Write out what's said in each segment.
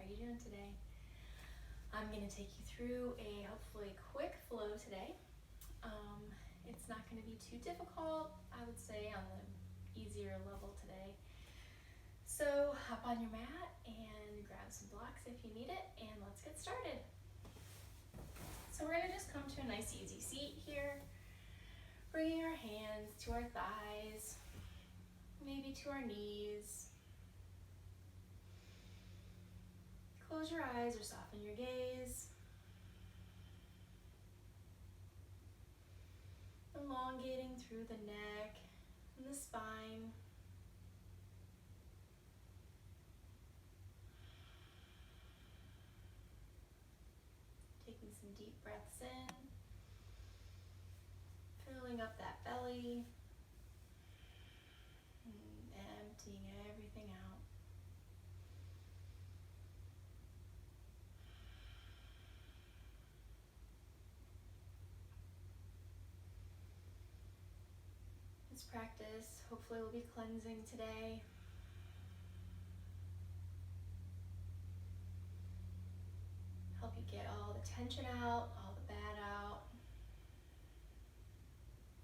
you doing today? I'm going to take you through a hopefully quick flow today. It's not going to be too difficult, I would say, on the easier level today. So hop on your mat and grab some blocks if you need it, and let's get started. So we're going to just come to a nice easy seat here, bringing our hands to our thighs, maybe to our knees. Close your eyes or soften your gaze. Elongating through the neck and the spine. Taking some deep breaths in. Filling up that belly. And emptying everything out. This practice hopefully will be cleansing today. Help you get all the tension out, all the bad out.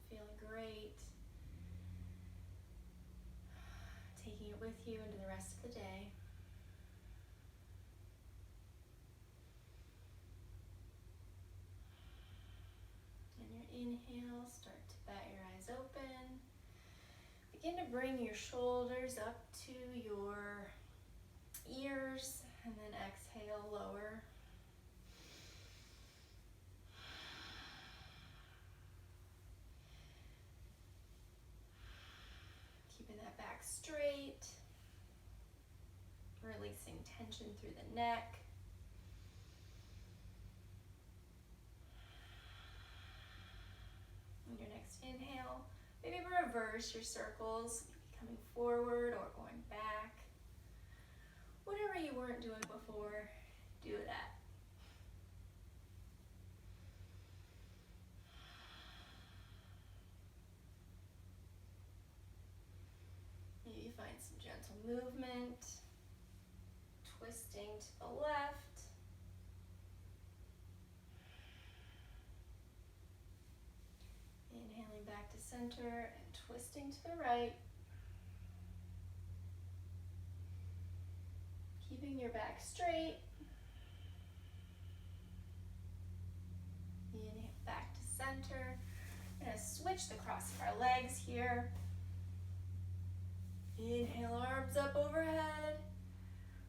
Feeling great. Taking it with you into the rest of the day. And your inhale, start to bat your eyes open. Begin to bring your shoulders up to your ears, and then exhale, lower. Keeping that back straight. Releasing tension through the neck. And your next inhale, maybe reverse your circles, maybe coming forward or going back. Whatever you weren't doing before, do that. Maybe find some gentle movement, twisting to the left. Inhaling back to center and twisting to the right. Keeping your back straight. Inhale back to center. We're going to switch the cross of our legs here. Inhale, arms up overhead.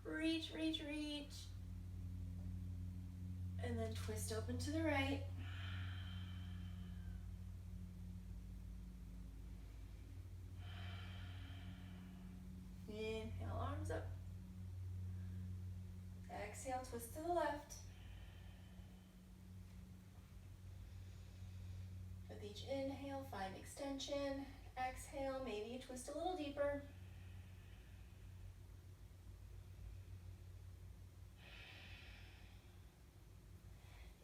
Reach, reach, reach. And then twist open to the right. Inhale, arms up. Exhale, twist to the left. With each inhale, find extension. Exhale, maybe you twist a little deeper.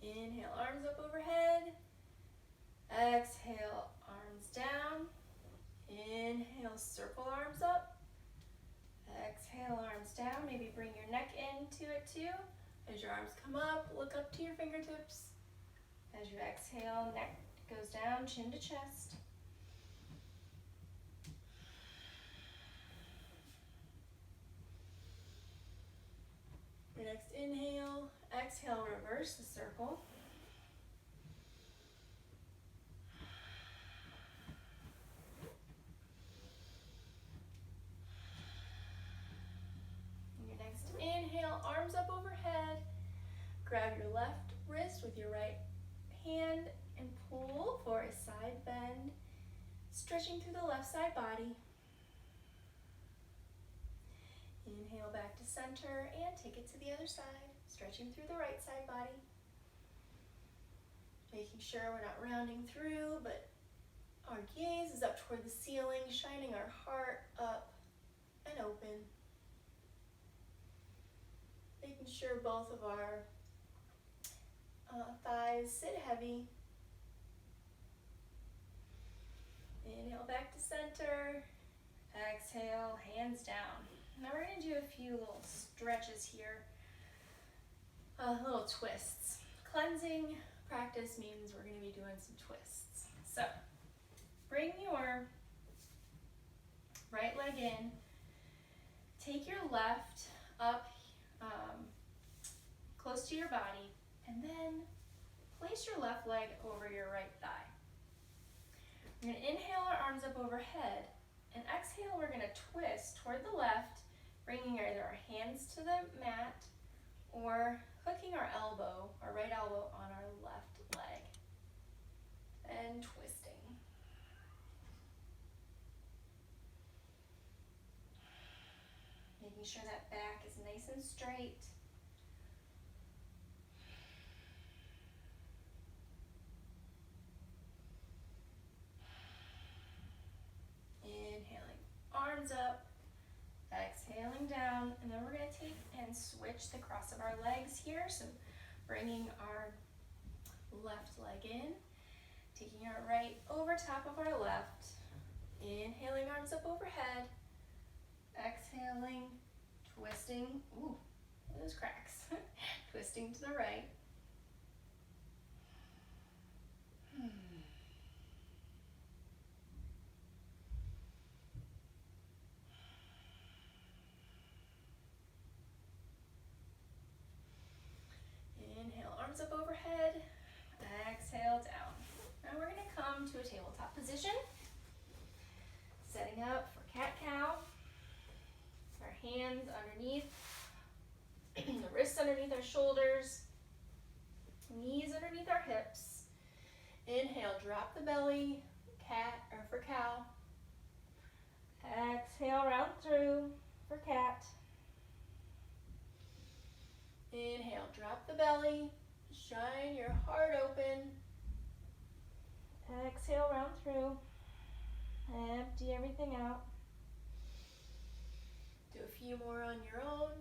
Inhale, arms up overhead. Exhale, arms down. Inhale, circle arms up. Exhale, arms down. Maybe bring your neck into it too. As your arms come up, look up to your fingertips. As you exhale, neck goes down, chin to chest. Your next inhale, exhale, reverse the circle. Inhale, arms up overhead. Grab your left wrist with your right hand and pull for a side bend, stretching through the left side body. Inhale back to center and take it to the other side, stretching through the right side body. Making sure we're not rounding through, but our gaze is up toward the ceiling, shining our heart up and open. Making sure both of our thighs sit heavy. Inhale back to center. Exhale, hands down. Now we're going to do a few little stretches here. little twists. Cleansing practice means we're going to be doing some twists. So bring your right leg in, take your left up close to your body, and then place your left leg over your right thigh. We're going to inhale our arms up overhead, and exhale, we're going to twist toward the left, bringing either our hands to the mat or hooking our right elbow on our left leg, and twisting. Making sure that back is nice and straight. Inhaling, arms up, exhaling down, and then we're going to take and switch the cross of our legs here. So bringing our left leg in, taking our right over top of our left, inhaling, arms up overhead, exhaling, twisting, ooh, those cracks, twisting to the right. Inhale, arms up overhead, exhale down. Now we're going to come to a tabletop position, setting up for cat-cow. Our hands underneath, the wrists underneath our shoulders, knees underneath our hips. Inhale, drop the belly, cat or for cow. Exhale, round through for cat. Inhale, drop the belly, shine your heart open. Exhale, round through. Empty everything out. Do a few more on your own.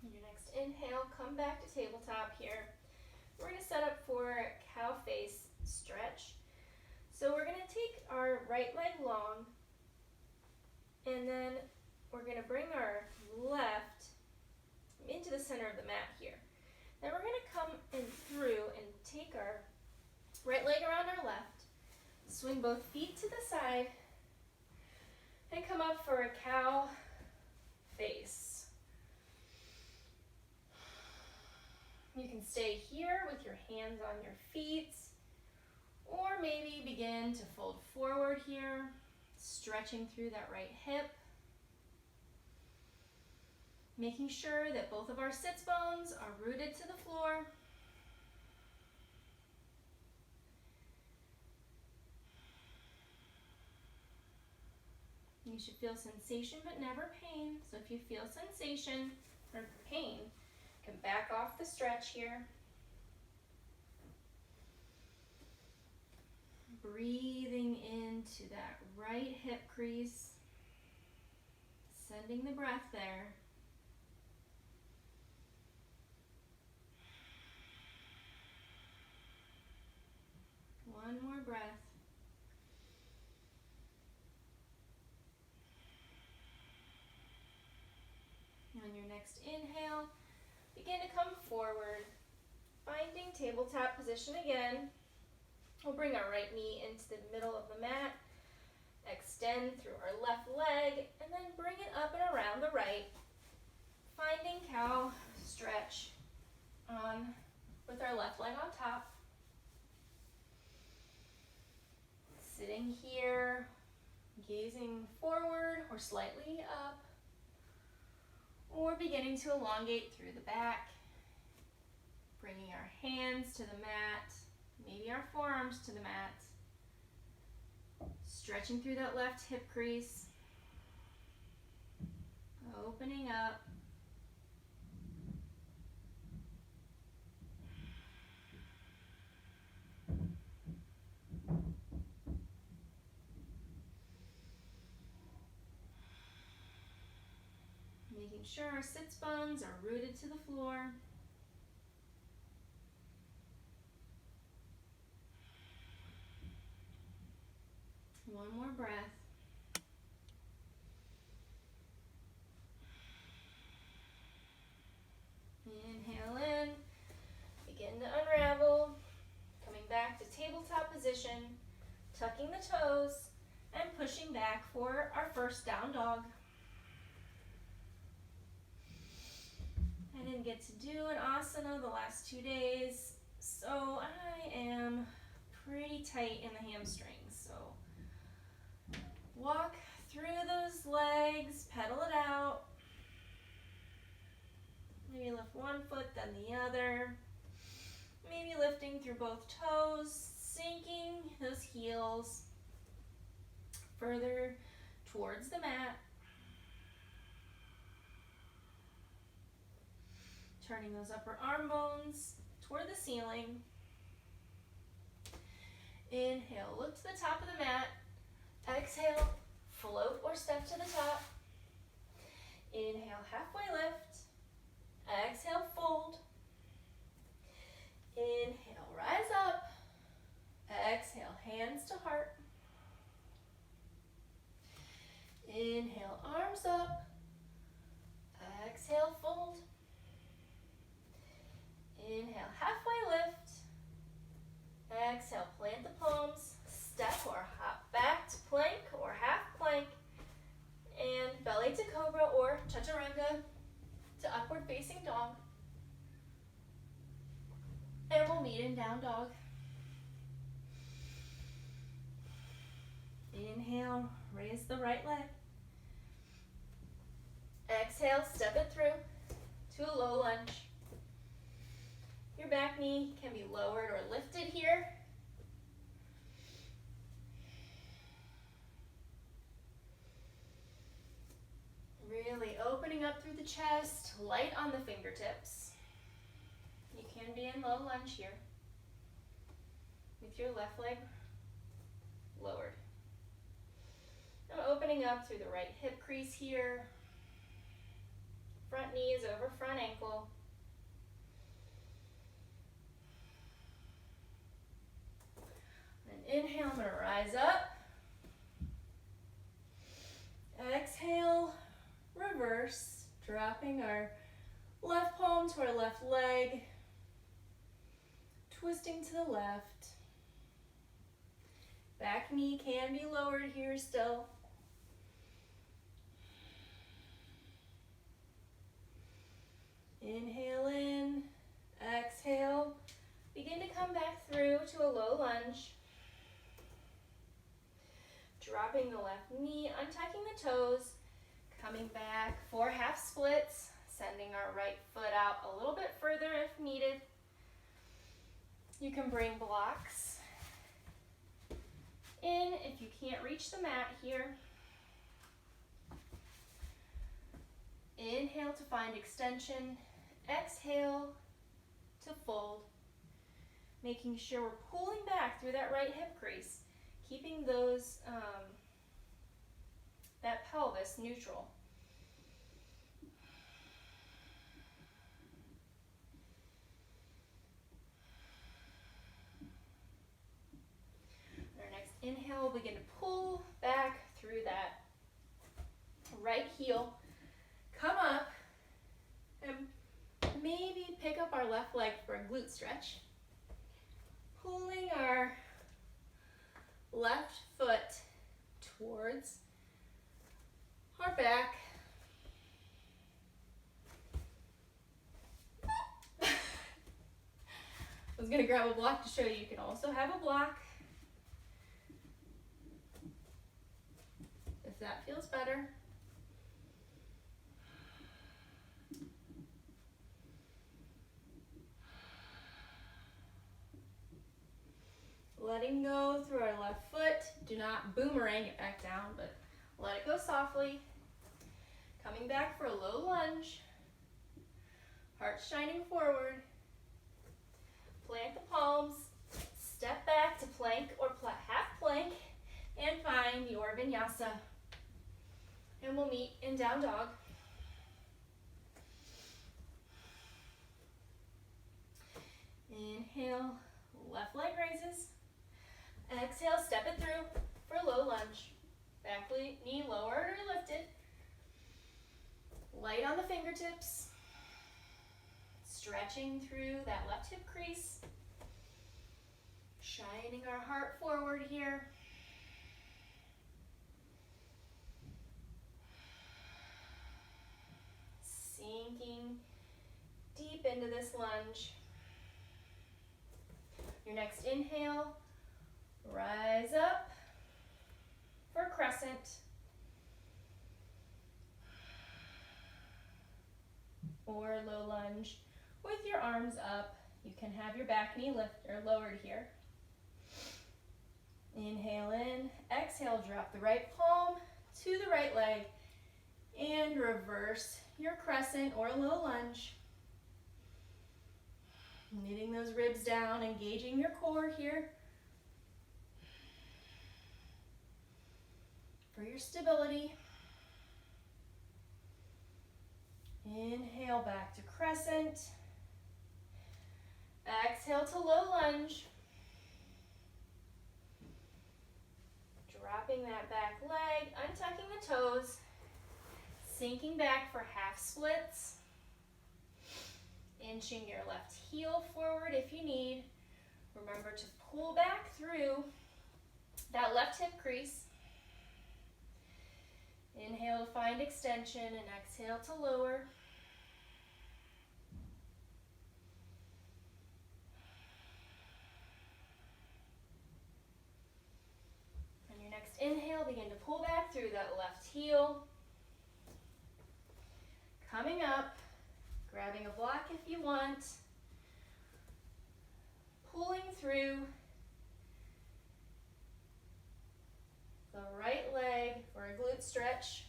Your next inhale, come back to tabletop here. We're going to set up for cow face stretch. So we're going to take our right leg long, and then we're going to bring our left into the center of the mat here. Then we're going to come in through and take our right leg around our left, swing both feet to the side, and come up for a cow face. You can stay here with your hands on your feet, or maybe begin to fold forward here, stretching through that right hip. Making sure that both of our sits bones are rooted to the floor. You should feel sensation but never pain. So if you feel sensation or pain, you can back off the stretch here. Breathing into that right hip crease, sending the breath there. One more breath. On your next inhale, begin to come forward, finding tabletop position again. We'll bring our right knee into the middle of the mat, extend through our left leg, and then bring it up and around the right, finding cow stretch with our left leg on top. Sitting here, gazing forward or slightly up, or beginning to elongate through the back, bringing our hands to the mat, maybe our forearms to the mat, stretching through that left hip crease, opening up. Making sure our sits bones are rooted to the floor. One more breath. Inhale in, begin to unravel, coming back to tabletop position, tucking the toes, and pushing back for our first down dog. I didn't get to do an asana the last 2 days, so I am pretty tight in the hamstrings. So walk through those legs, pedal it out. Maybe lift one foot, then the other. Maybe lifting through both toes, sinking those heels further towards the mat. Turning those upper arm bones toward the ceiling. Inhale, look to the top of the mat. Exhale, float or step to the top. Inhale, halfway lift. Exhale, fold. Inhale, rise up. Exhale, hands to heart. Inhale, arms up. Exhale, fold. Inhale, halfway lift. Exhale, plant the palms. Step or hop back to plank or half plank. And belly to cobra or chaturanga to upward facing dog. And we'll meet in down dog. Inhale, raise the right leg. Exhale, step it through to a low lunge. Your back knee can be lowered or lifted here. Really opening up through the chest, light on the fingertips. You can be in low lunge here with your left leg lowered. I'm opening up through the right hip crease here. Front knee is over front ankle. And inhale, I'm going to rise up. Exhale, reverse, dropping our left palm to our left leg, twisting to the left. Back knee can be lowered here still. Inhale in, exhale. Begin to come back through to a low lunge. Dropping the left knee, untucking the toes, coming back for half splits, sending our right foot out a little bit further if needed. You can bring blocks in if you can't reach the mat here. Inhale to find extension. Exhale to fold. Making sure we're pulling back through that right hip crease, keeping those that pelvis neutral. On our next inhale, we'll begin to pull back through that right heel. Come up and maybe pick up our left leg for a glute stretch. Pulling our left foot towards our back. I was going to grab a block to show you can also have a block if that feels better. Letting go through our left foot. Do not boomerang it back down, but let it go softly. Coming back for a low lunge. Heart shining forward. Plant the palms. Step back to plank or half plank and find your vinyasa. And we'll meet in down dog. Inhale, left leg raises. Exhale, step it through for low lunge. Back knee lowered or lifted. Light on the fingertips. Stretching through that left hip crease. Shining our heart forward here. Sinking deep into this lunge. Your next inhale, rise up for crescent. Or low lunge with your arms up. You can have your back knee lift or lowered here. Inhale in, exhale, drop the right palm to the right leg and reverse your crescent or low lunge. Knitting those ribs down, engaging your core here for your stability. Inhale back to crescent. Exhale to low lunge. Dropping that back leg, untucking the toes, sinking back for half splits. Inching your left heel forward if you need. Remember to pull back through that left hip crease. Inhale to find extension and exhale to lower. On your next inhale, begin to pull back through that left heel. Coming up. Grabbing a block if you want, pulling through the right leg for a glute stretch.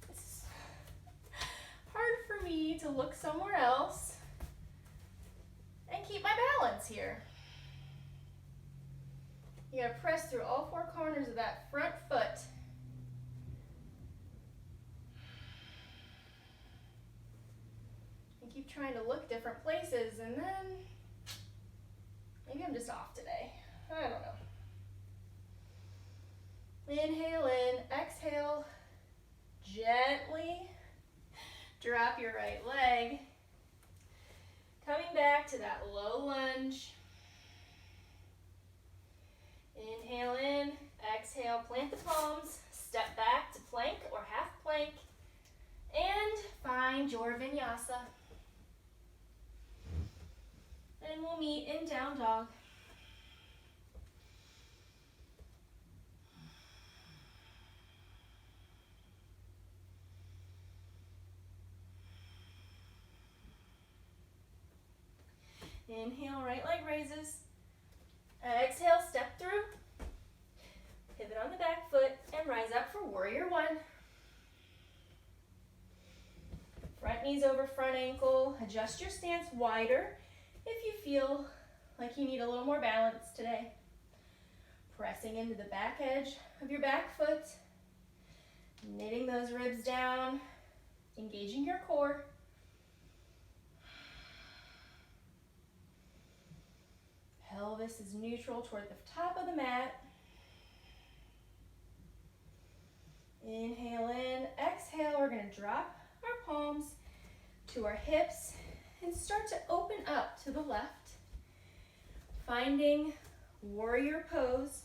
It's hard for me to look somewhere else and keep my balance here. You gotta press through all four corners of that front foot. Keep trying to look different places, and then maybe I'm just off today. I don't know. Inhale in, exhale, gently drop your right leg. Coming back to that low lunge. Inhale in, exhale, plant the palms, step back to plank or half plank, and find your vinyasa. And we'll meet in down dog. Inhale, right leg raises. Exhale, step through. Pivot on the back foot and rise up for warrior one. Front knees over front ankle. Adjust your stance wider if you feel like you need a little more balance today. Pressing into the back edge of your back foot. Knitting those ribs down. Engaging your core. Pelvis is neutral toward the top of the mat. Inhale in, exhale. We're going to drop our palms to our hips and start to open up to the left. Finding warrior pose,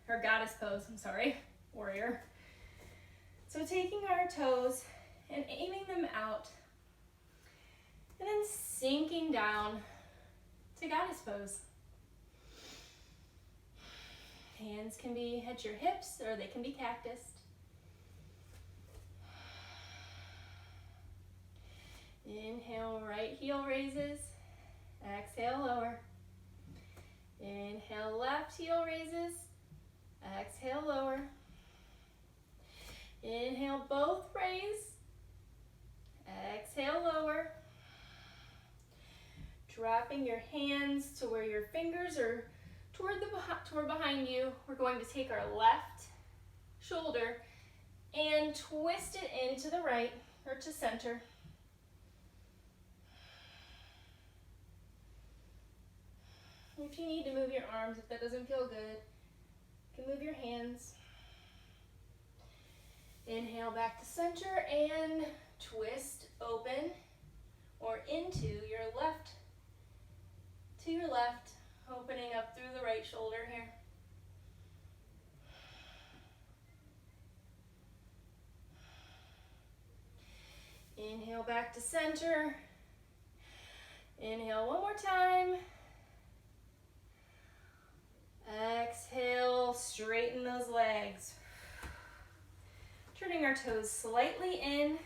or goddess pose, I'm sorry, warrior. So taking our toes and aiming them out, and then sinking down to goddess pose. Hands can be at your hips or they can be cactused. Inhale, right heel raises. Exhale, lower. Inhale, left heel raises. Exhale, lower. Inhale, both raise. Exhale, lower. Dropping your hands to where your fingers are toward behind you. We're going to take our left shoulder and twist it into the right or to center. If you need to move your arms, if that doesn't feel good, you can move your hands. Inhale back to center and twist open or into your left, to your left, opening up through the right shoulder here. Inhale back to center. Inhale one more time. Exhale, straighten those legs. Turning our toes slightly in,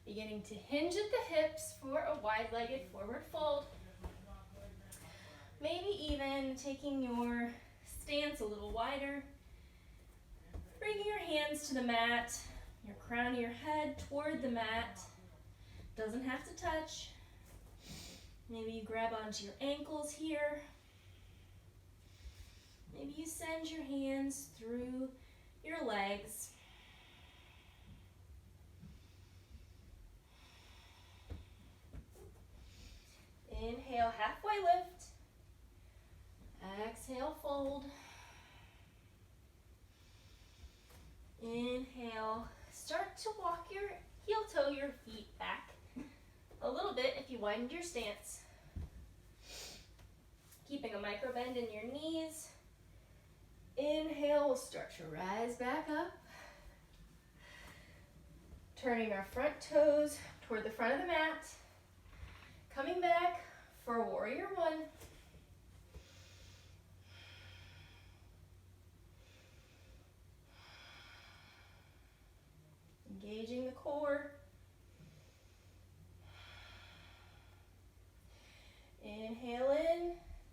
beginning to hinge at the hips for a wide-legged forward fold. Maybe even taking your stance a little wider, bringing your hands to the mat, your crown of your head toward the mat. Doesn't have to touch. Maybe you grab onto your ankles here. Maybe you send your hands through your legs. Inhale, halfway lift. Exhale, fold. Inhale, start to walk your heel toe, your feet back a little bit if you widened your stance. Keeping a micro bend in your knees. Inhale, we'll start to rise back up. Turning our front toes toward the front of the mat. Coming back for warrior one. Engaging the core. Inhale in,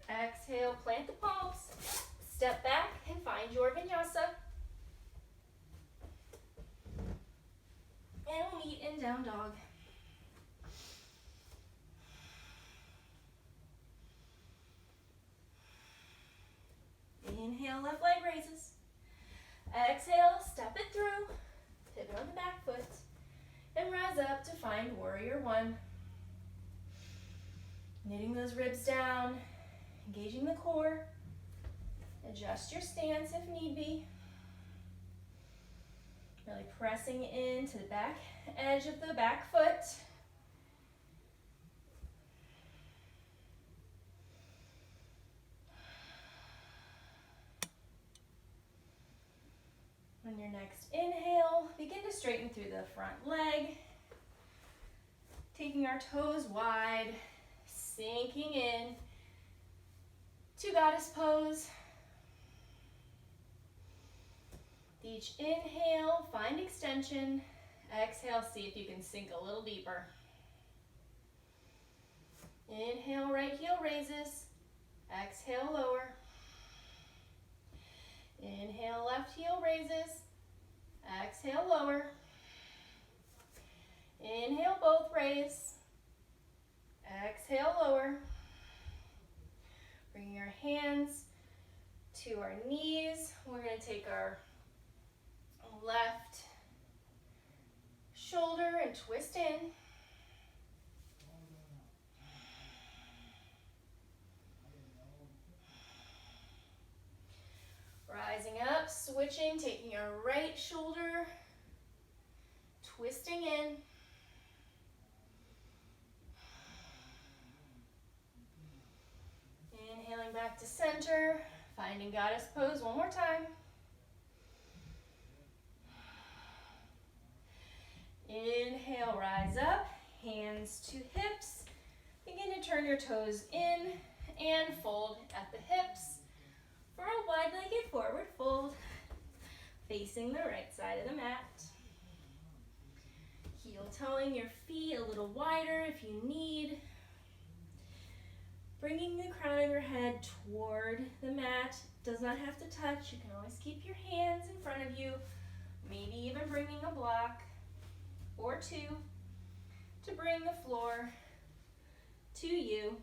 exhale, plant the palms, step back and find your vinyasa. And we'll meet in down dog. Inhale, left leg raises. Exhale, step it through, pivot on the back foot, and rise up to find warrior one. Knitting those ribs down, engaging the core. Adjust your stance if need be. Really pressing into the back edge of the back foot. On your next inhale, begin to straighten through the front leg. Taking our toes wide, sinking in to goddess pose. Each inhale, find extension. Exhale, see if you can sink a little deeper. Inhale, right heel raises. Exhale, lower. Inhale, left heel raises. Exhale, lower. Inhale, both raise. Exhale, lower. Bring your hands to our knees. We're going to take our left shoulder and twist in. Rising up, switching, taking our right shoulder, twisting in. Inhaling back to center, finding goddess pose one more time. Inhale, rise up, hands to hips. Begin to turn your toes in and fold at the hips for a wide-legged forward fold, facing the right side of the mat. Heel-toeing your feet a little wider if you need. Bringing the crown of your head toward the mat. Does not have to touch. You can always keep your hands in front of you. Maybe even bringing a block or two to bring the floor to you.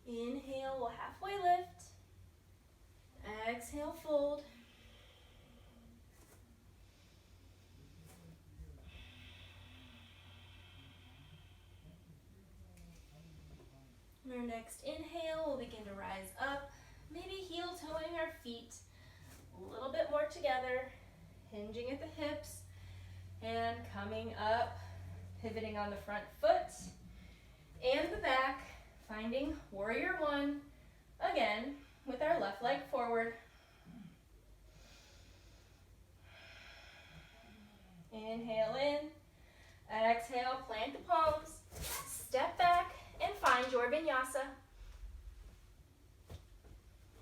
Inhale, we'll halfway lift. Exhale, fold. On our next inhale, we'll begin to rise up, maybe heel toeing our feet a little bit more together, hinging at the hips, and coming up, pivoting on the front foot and the back, finding warrior one, again, with our left leg forward. Inhale in, exhale, plant the palms, step back, and find your vinyasa.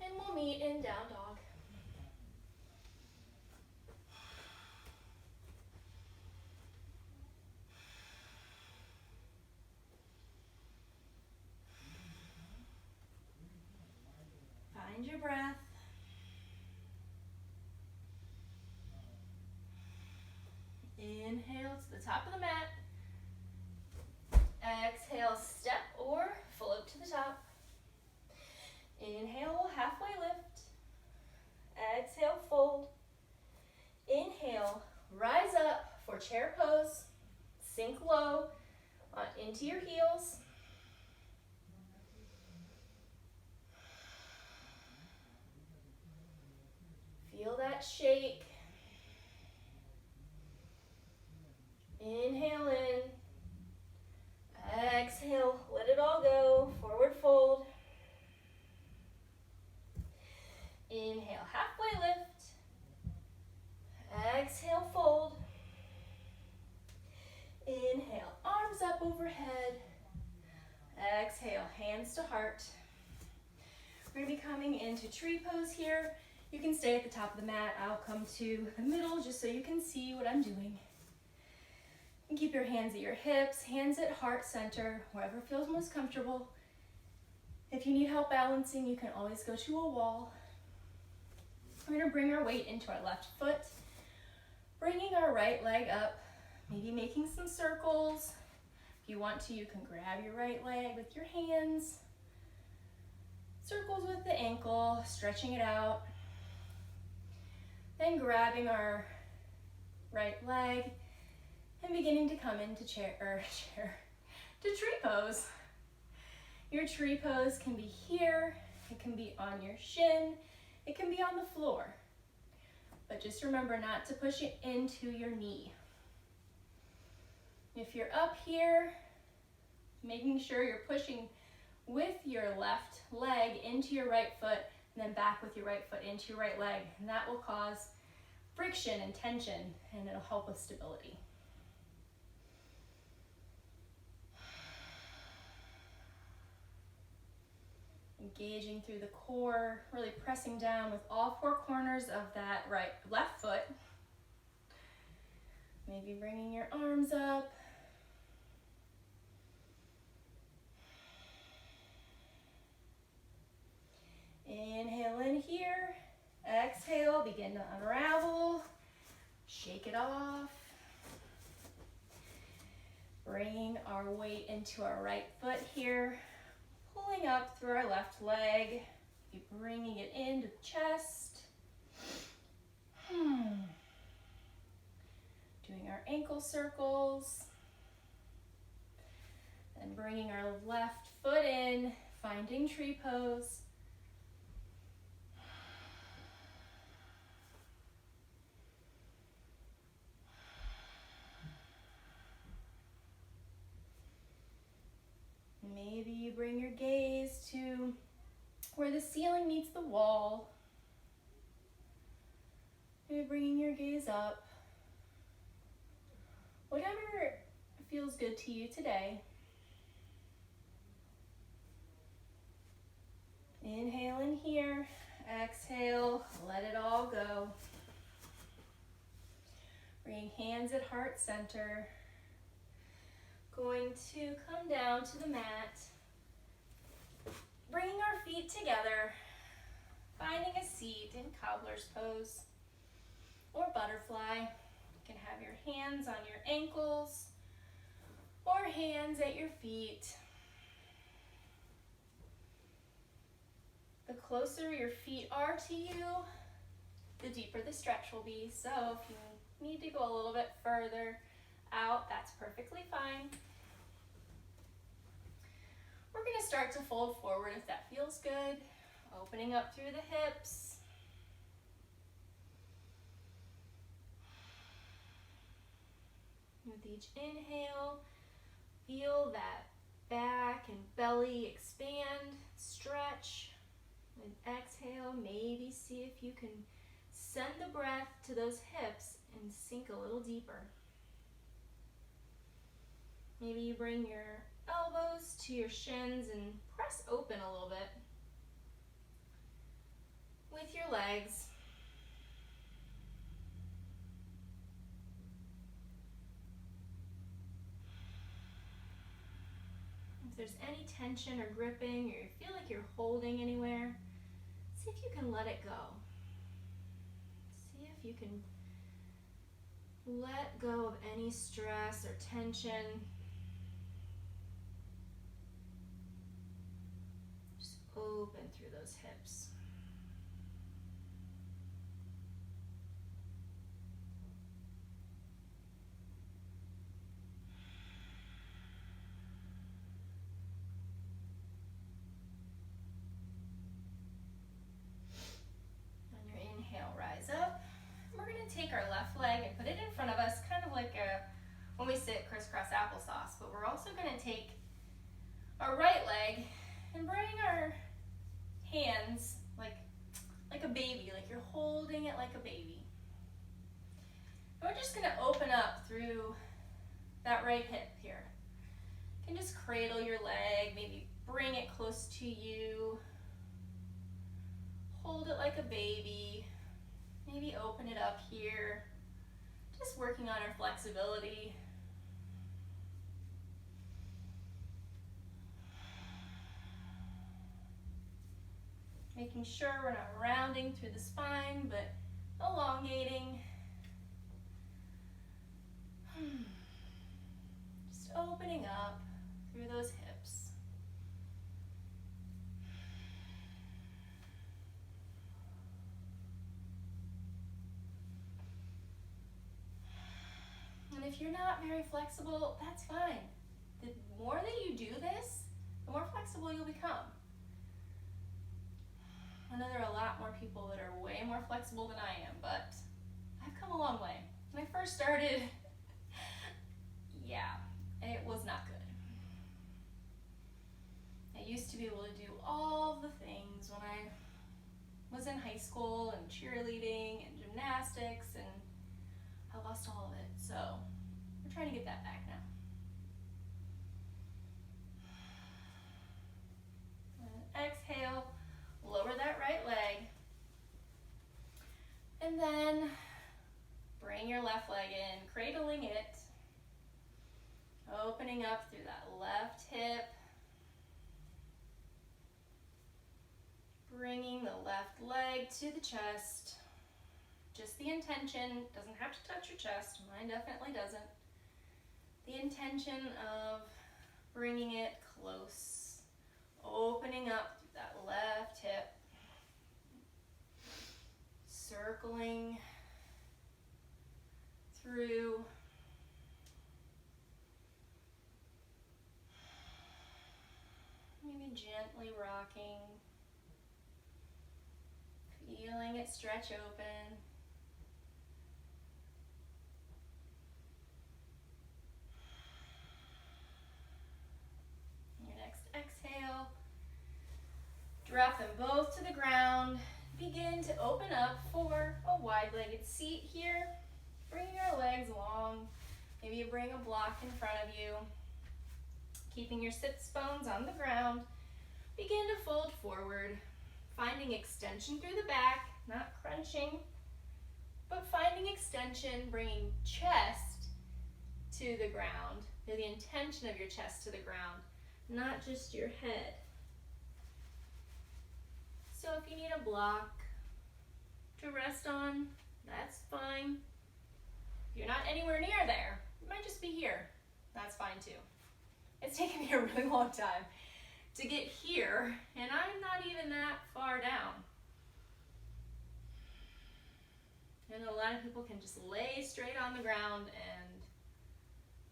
And we'll meet in down dog. Find your breath. Inhale to the top of the mat. Exhale, step or float to the top. Inhale, halfway lift. Exhale, fold. Inhale, rise up for chair pose. Sink low into your heels. Feel that shake. Inhale in. Exhale, let it all go. Forward fold. Inhale, halfway lift. Exhale, fold. Inhale, arms up overhead. Exhale, hands to heart. We're going to be coming into tree pose here. You can stay at the top of the mat. I'll come to the middle just so you can see what I'm doing. And keep your hands at your hips, hands at heart center, wherever feels most comfortable. If you need help balancing, you can always go to a wall. We're going to bring our weight into our left foot, bringing our right leg up, maybe making some circles. If you want to, you can grab your right leg with your hands. Circles with the ankle, stretching it out. Then grabbing our right leg and beginning to come into to tree pose. Your tree pose can be here, it can be on your shin, it can be on the floor. But just remember not to push it into your knee. If you're up here, making sure you're pushing with your left leg into your right foot, and then back with your right foot into your right leg. And that will cause friction and tension, and it'll help with stability. Engaging through the core, really pressing down with all four corners of that left foot. Maybe bringing your arms up. Inhale in here. Exhale, begin to unravel. Shake it off. Bringing our weight into our right foot here. Pulling up through our left leg. Keep bringing it into the chest. Doing our ankle circles. Then bringing our left foot in, finding tree pose. Maybe you bring your gaze to where the ceiling meets the wall. Maybe bringing your gaze up. Whatever feels good to you today. Inhale in here. Exhale, let it all go. Bring hands at heart center. Going to come down to the mat, bringing our feet together, finding a seat in cobbler's pose or butterfly. You can have your hands on your ankles or hands at your feet. The closer your feet are to you, the deeper the stretch will be. So if you need to go a little bit further out, that's perfectly fine. We're going to start to fold forward if that feels good. Opening up through the hips. With each inhale, feel that back and belly expand, stretch. And exhale, maybe see if you can send the breath to those hips and sink a little deeper. Maybe you bring your elbows to your shins and press open a little bit with your legs. If there's any tension or gripping, or you feel like you're holding anywhere, see if you can let it go. See if you can let go of any stress or tension. Just open through those hips. Take our left leg and put it in front of us, kind of like when we sit crisscross applesauce, but we're also going to take our right leg and bring our hands like a baby, like you're holding it like a baby. And we're just going to open up through that right hip here. You can just cradle your leg, maybe bring it close to you, hold it like a baby. Maybe open it up here, just working on our flexibility. Making sure we're not rounding through the spine, but elongating. Just opening up through those hips. And if you're not very flexible, that's fine. The more that you do this, the more flexible you'll become. I know there are a lot more people that are way more flexible than I am, but I've come a long way. When I first started, yeah, it was not good. I used to be able to do all the things when I was in high school and cheerleading and gymnastics, and I lost all of it, so we're trying to get that back now. And exhale, lower that right leg, and then bring your left leg in, cradling it, opening up through that left hip, bringing the left leg to the chest. Just the intention, doesn't have to touch your chest, mine definitely doesn't. The intention of bringing it close, opening up through that left hip, circling through, maybe gently rocking, feeling it stretch open. Your next exhale, drop them both to the ground. Begin to open up for a wide-legged seat here. Bring your legs long. Maybe you bring a block in front of you. Keeping your sits bones on the ground. Begin to fold forward, finding extension through the back, not crunching, but finding extension, bringing chest to the ground. Feel the intention of your chest to the ground, not just your head. So if you need a block to rest on, that's fine. If you're not anywhere near there, you might just be here. That's fine too. It's taken me a really long time to get here, and I'm not even that far down. And a lot of people can just lay straight on the ground, and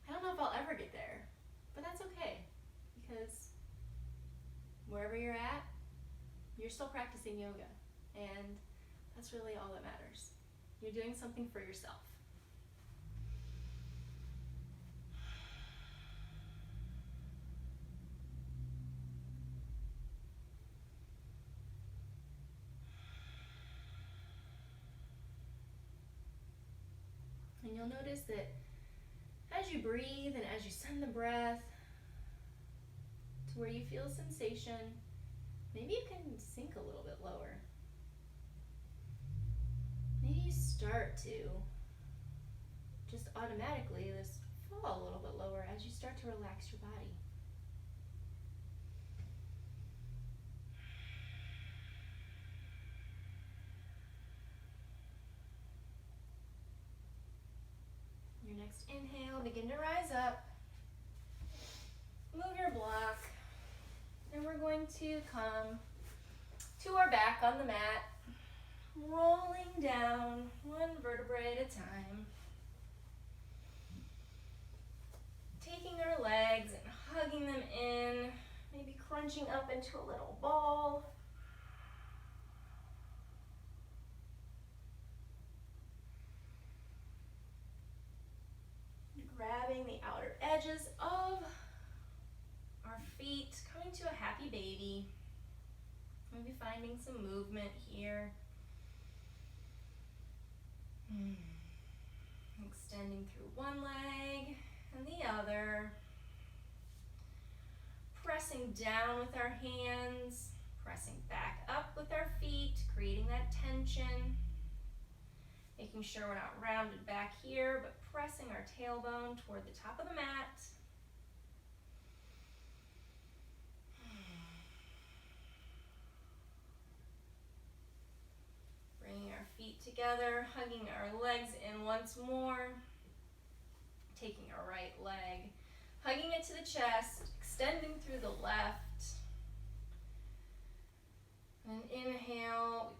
I don't know if I'll ever get there, but that's okay, because you're still practicing yoga, and that's really all that matters. You're doing something for yourself. And you'll notice that as you breathe and as you send the breath to where you feel a sensation, maybe you can sink a little bit lower. Maybe you start to just automatically just fall a little bit lower as you start to relax your body. Your next inhale, begin to rise up. Move your block. And we're going to come to our back on the mat, rolling down one vertebrae at a time. Taking our legs and hugging them in, maybe crunching up into a little ball. Grabbing the outer edges of our feet, coming to a happy baby. Maybe finding some movement here. Extending through one leg and the other. Pressing down with our hands, pressing back up with our feet, creating that tension. Making sure we're not rounded back here, but pressing our tailbone toward the top of the mat. Bringing our feet together, hugging our legs in once more. Taking our right leg, hugging it to the chest, extending through the left. And inhale,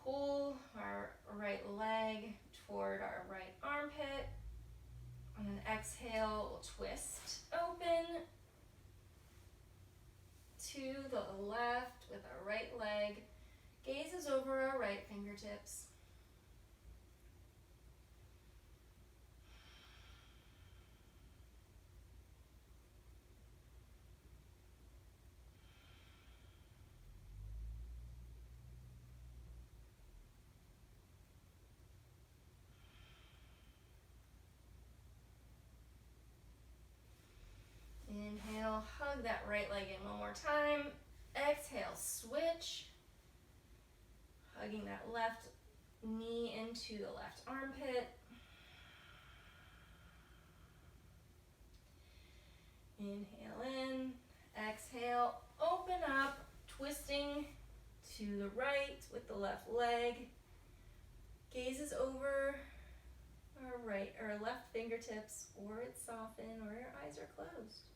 pull our right leg toward our right armpit. And then exhale, we'll twist open to the left with our right leg. Gazes over our right fingertips. Inhale, hug that right leg in one more time. Exhale, switch. Hugging that left knee into the left armpit. Inhale in, exhale, open up, twisting to the right with the left leg. Gazes over our left fingertips, or it's softened, or your eyes are closed.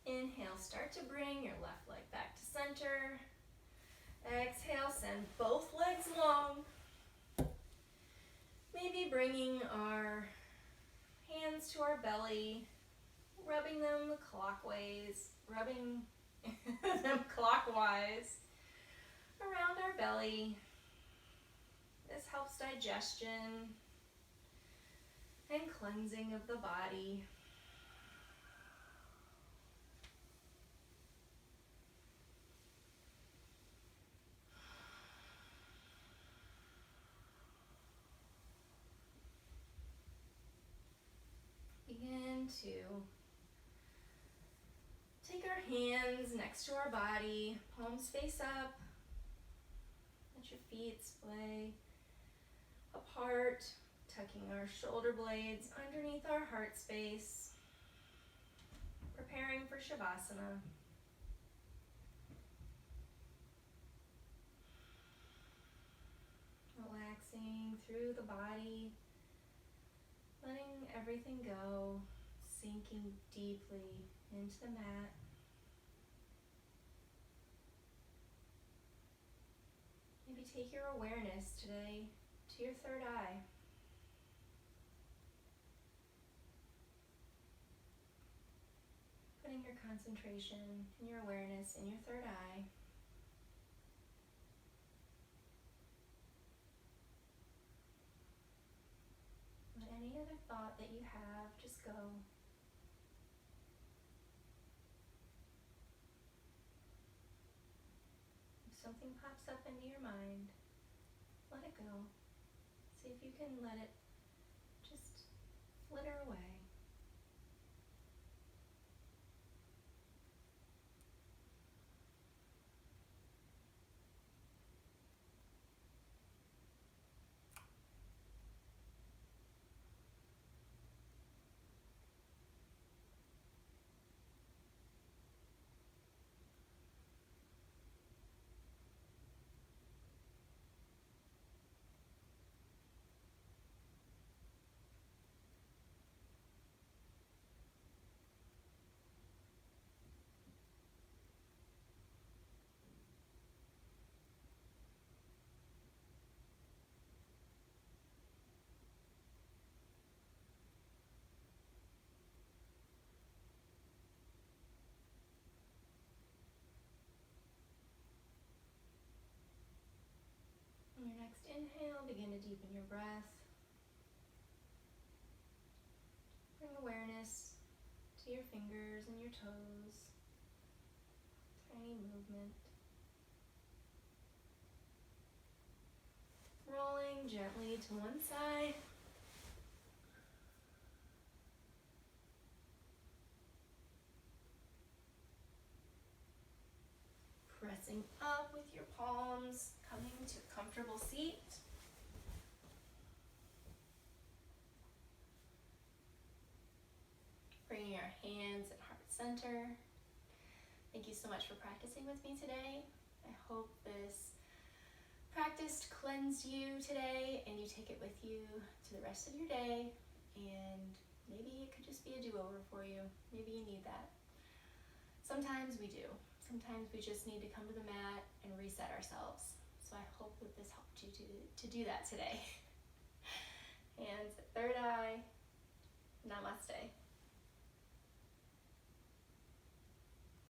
Inhale, start to bring your left leg back to center. Exhale, send both legs long. Maybe bringing our hands to our belly, rubbing them clockwise around our belly. This helps digestion and cleansing of the body. Begin to take our hands next to our body, palms face up. Let your feet splay apart, tucking our shoulder blades underneath our heart space, preparing for Shavasana. Relaxing through the body, letting everything go, sinking deeply into the mat. Maybe take your awareness today to your third eye. Putting your concentration and your awareness in your third eye. Let any other thought that you have just go. If something pops up into your mind, let it go. See if you can let it just flitter away. On your next inhale, begin to deepen your breath. Bring awareness to your fingers and your toes. Tiny movement. Rolling gently to one side. Pressing up with your palms, coming to a comfortable seat. Bringing our hands at heart center. Thank you so much for practicing with me today. I hope this practice cleansed you today and you take it with you to the rest of your day. And maybe it could just be a do-over for you. Maybe you need that. Sometimes we do. Sometimes we just need to come to the mat and reset ourselves. So I hope that this helped you to do that today. Hands at third eye. Namaste.